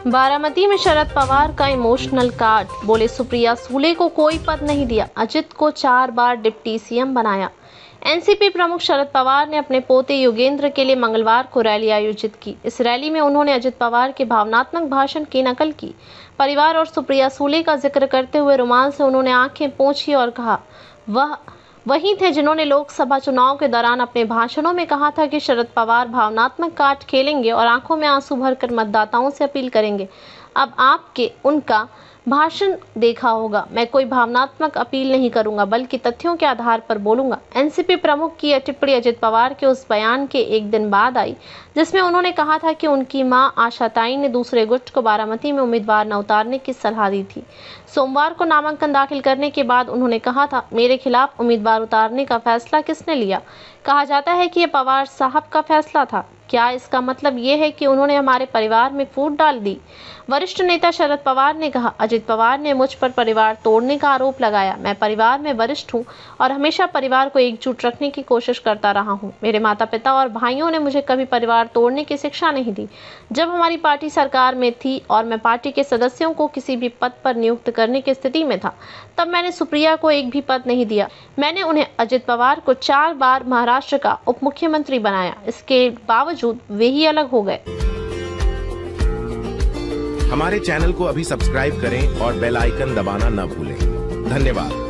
बारामती में शरद पवार का emotional card, बोले सुप्रिया सूले को कोई पद नहीं दिया, अजित को 4 बार डिप्टी सीएम बनाया। एनसीपी प्रमुख शरद पवार ने अपने पोते योगेंद्र के लिए मंगलवार को रैली आयोजित की। इस रैली में उन्होंने अजित पवार के भावनात्मक भाषण की नकल की। परिवार और सुप्रिया सूले का जिक्र करते हुए रुमाल से उन्होंने आंखें पोंछी और कहा, वह वही थे जिन्होंने लोकसभा चुनाव के दौरान अपने भाषणों में कहा था कि शरद पवार भावनात्मक कार्ड खेलेंगे और आंखों में आंसू भरकर मतदाताओं से अपील करेंगे। अब आपके उनका भाषण देखा होगा। मैं कोई भावनात्मक अपील नहीं करूंगा, बल्कि तथ्यों के आधार पर बोलूंगा। एनसीपी प्रमुख की यह टिप्पणी अजित पवार के उस बयान के एक दिन बाद आई जिसमें उन्होंने कहा था कि उनकी मां आशा ताई ने दूसरे गुट को बारामती में उम्मीदवार न उतारने की सलाह दी थी। सोमवार को नामांकन दाखिल करने के बाद उन्होंने कहा था, मेरे खिलाफ उम्मीदवार उतारने का फैसला किसने लिया? कहा जाता है कि यह पवार साहब का फैसला था। क्या इसका मतलब ये है कि उन्होंने हमारे परिवार में फूट डाल दी? वरिष्ठ नेता शरद पवार ने कहा, अजित पवार ने मुझ पर परिवार तोड़ने का आरोप लगाया। मैं परिवार में वरिष्ठ हूं और हमेशा परिवार को एकजुट रखने की कोशिश करता रहा हूं। मेरे माता पिता और भाइयों ने मुझे कभी परिवार तोड़ने की शिक्षा नहीं दी। जब हमारी पार्टी सरकार में थी और मैं पार्टी के सदस्यों को किसी भी पद पर नियुक्त करने की स्थिति में था, तब मैंने सुप्रिया को एक भी पद नहीं दिया। मैंने उन्हें अजित पवार को 4 बार महाराष्ट्र का उप मुख्यमंत्री बनाया। इसके बावजूद वे ही अलग हो गए। हमारे चैनल को अभी सब्सक्राइब करें और बेल आइकन दबाना न भूलें। धन्यवाद।